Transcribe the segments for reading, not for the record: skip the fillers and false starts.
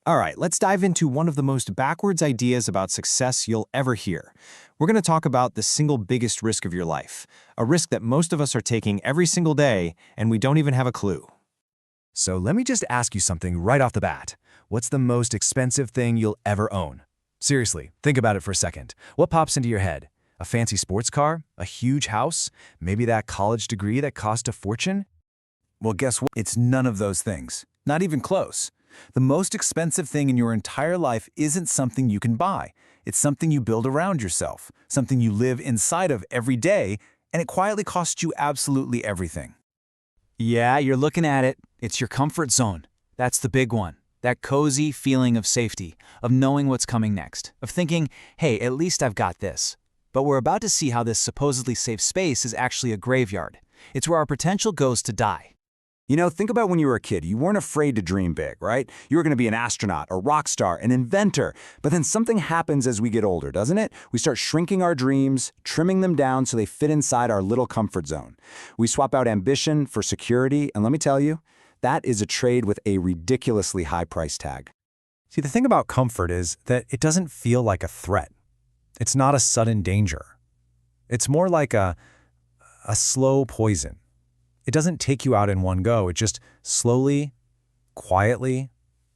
All right, let's dive into one of the most backwards ideas about success you'll ever hear. We're going to talk about the single biggest risk of your life, a risk that most of us are taking every single day, and we don't even have a clue. So let me just ask you something right off the bat. What's the most expensive thing you'll ever own? Seriously, think about it for a second. What pops into your head? A fancy sports car? A huge house? Maybe that college degree that cost a fortune? Well, guess what? It's none of those things. Not even close. The most expensive thing in your entire life isn't something you can buy. It's something you build around yourself, something you live inside of every day, and it quietly costs you absolutely everything. Yeah, you're looking at it. It's your comfort zone. That's the big one. That cozy feeling of safety, of knowing what's coming next, of thinking, hey, at least I've got this. But we're about to see how this supposedly safe space is actually a graveyard. It's where our potential goes to die. You know, think about when you were a kid. You weren't afraid to dream big, right? You were going to be an astronaut, a rock star, an inventor. But then something happens as we get older, doesn't it? We start shrinking our dreams, trimming them down so they fit inside our little comfort zone. We swap out ambition for security, and let me tell you, that is a trade with a ridiculously high price tag. See, the thing about comfort is that it doesn't feel like a threat. It's not a sudden danger. It's more like a slow poison. It doesn't take you out in one go. It just slowly, quietly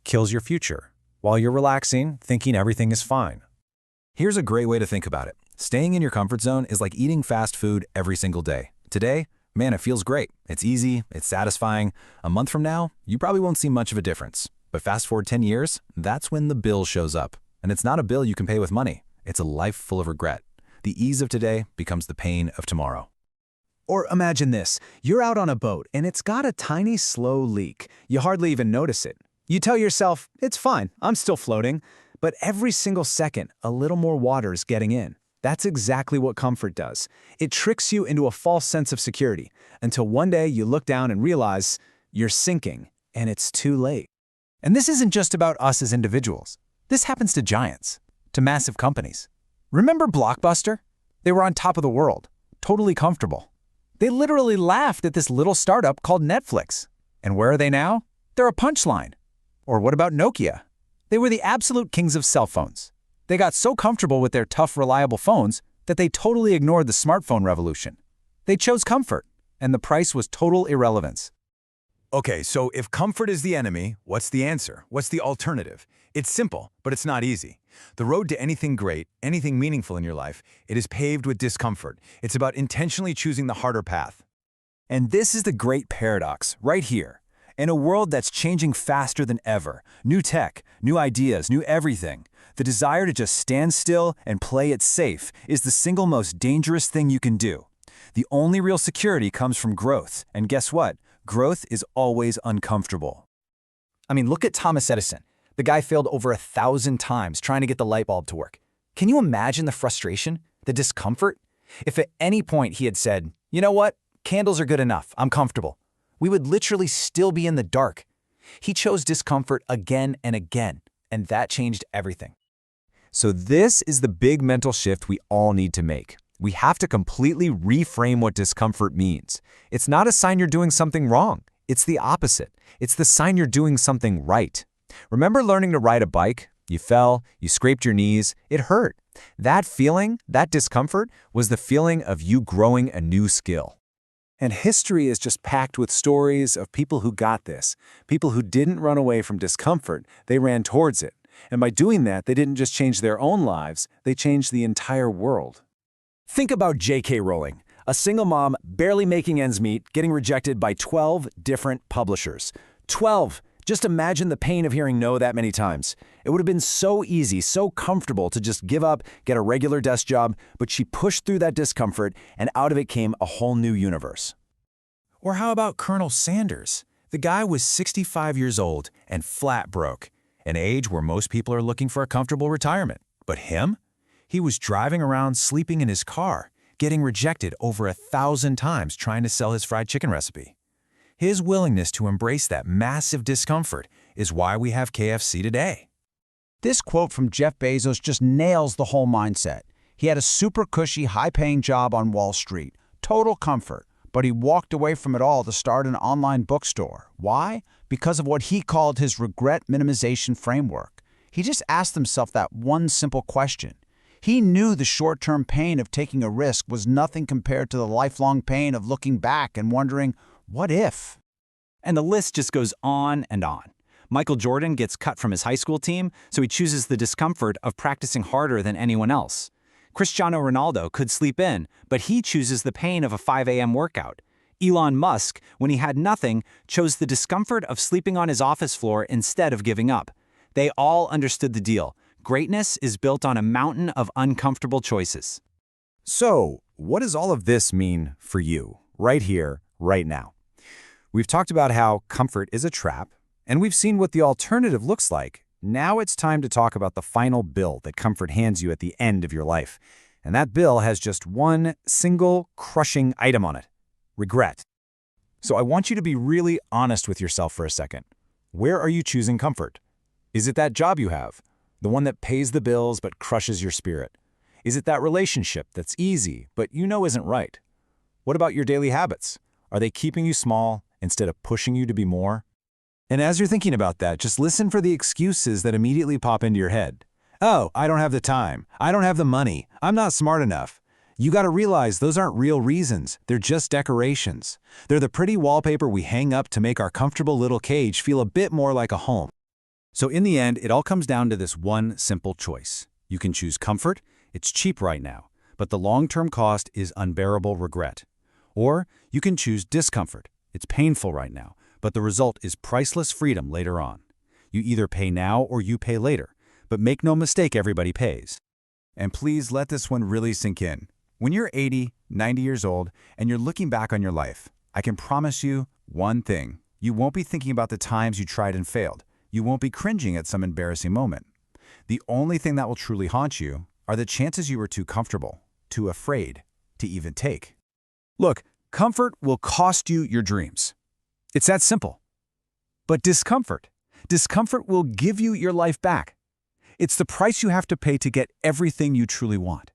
kills your future while you're relaxing, thinking everything is fine. Here's a great way to think about it. Staying in your comfort zone is like eating fast food every single day. Today, man, it feels great. It's easy, it's satisfying. A month from now, you probably won't see much of a difference. But fast forward 10 years, that's when the bill shows up. And it's not a bill you can pay with money. It's a life full of regret. The ease of today becomes the pain of tomorrow. Or imagine this. You're out on a boat and it's got a tiny, slow leak. You hardly even notice it. You tell yourself, it's fine, I'm still floating. But every single second, a little more water is getting in. That's exactly what comfort does. It tricks you into a false sense of security until one day you look down and realize you're sinking and it's too late. And this isn't just about us as individuals. This happens to giants, to massive companies. Remember Blockbuster? They were on top of the world, totally comfortable. They literally laughed at this little startup called Netflix. And where are they now? They're a punchline. Or what about Nokia? They were the absolute kings of cell phones. They got so comfortable with their tough, reliable phones that they totally ignored the smartphone revolution. They chose comfort, and the price was total irrelevance. Okay, so if comfort is the enemy, what's the answer? What's the alternative? It's simple, but it's not easy. The road to anything great, anything meaningful in your life, it is paved with discomfort. It's about intentionally choosing the harder path. And this is the great paradox, right here. In a world that's changing faster than ever, new tech, new ideas, new everything, the desire to just stand still and play it safe is the single most dangerous thing you can do. The only real security comes from growth, and guess what? Growth is always uncomfortable. I mean, look at Thomas Edison. The guy failed over 1,000 times trying to get the light bulb to work. Can you imagine the frustration, the discomfort? If at any point he had said, you know what, candles are good enough, I'm comfortable, we would literally still be in the dark. He chose discomfort again and again, and that changed everything. So this is the big mental shift we all need to make. We have to completely reframe what discomfort means. It's not a sign you're doing something wrong. It's the opposite. It's the sign you're doing something right. Remember learning to ride a bike? You fell, you scraped your knees, it hurt. That feeling, that discomfort, was the feeling of you growing a new skill. And history is just packed with stories of people who got this, people who didn't run away from discomfort, they ran towards it. And by doing that, they didn't just change their own lives, they changed the entire world. Think about J.K. Rowling, a single mom barely making ends meet, getting rejected by 12 different publishers. 12! Just imagine the pain of hearing no that many times. It would have been so easy, so comfortable to just give up, get a regular desk job, but she pushed through that discomfort, and out of it came a whole new universe. Or how about Colonel Sanders? The guy was 65 years old and flat broke, an age where most people are looking for a comfortable retirement. But him? He was driving around sleeping in his car, getting rejected over 1,000 times trying to sell his fried chicken recipe. His willingness to embrace that massive discomfort is why we have KFC today. This quote from Jeff Bezos just nails the whole mindset. He had a super cushy, high-paying job on Wall Street, total comfort, but he walked away from it all to start an online bookstore. Why? Because of what he called his regret minimization framework. He just asked himself that one simple question. He knew the short-term pain of taking a risk was nothing compared to the lifelong pain of looking back and wondering, what if? And the list just goes on and on. Michael Jordan gets cut from his high school team, so he chooses the discomfort of practicing harder than anyone else. Cristiano Ronaldo could sleep in, but he chooses the pain of a 5 a.m. workout. Elon Musk, when he had nothing, chose the discomfort of sleeping on his office floor instead of giving up. They all understood the deal. Greatness is built on a mountain of uncomfortable choices. So, what does all of this mean for you, right here, right now? We've talked about how comfort is a trap, and we've seen what the alternative looks like. Now it's time to talk about the final bill that comfort hands you at the end of your life. And that bill has just one single crushing item on it: regret. So I want you to be really honest with yourself for a second. Where are you choosing comfort? Is it that job you have? The one that pays the bills but crushes your spirit? Is it that relationship that's easy but you know isn't right? What about your daily habits? Are they keeping you small instead of pushing you to be more? And as you're thinking about that, just listen for the excuses that immediately pop into your head. Oh, I don't have the time. I don't have the money. I'm not smart enough. You got to realize those aren't real reasons. They're just decorations. They're the pretty wallpaper we hang up to make our comfortable little cage feel a bit more like a home. So in the end, it all comes down to this one simple choice. You can choose comfort. It's cheap right now, but the long-term cost is unbearable regret. Or you can choose discomfort. It's painful right now, but the result is priceless freedom later on. You either pay now or you pay later, but make no mistake, everybody pays. And please let this one really sink in. When you're 80, 90 years old, and you're looking back on your life, I can promise you one thing. You won't be thinking about the times you tried and failed. You won't be cringing at some embarrassing moment. The only thing that will truly haunt you are the chances you were too comfortable, too afraid to even take. Look, comfort will cost you your dreams. It's that simple. But discomfort will give you your life back. It's the price you have to pay to get everything you truly want.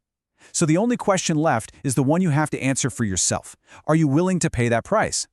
So the only question left is the one you have to answer for yourself. Are you willing to pay that price?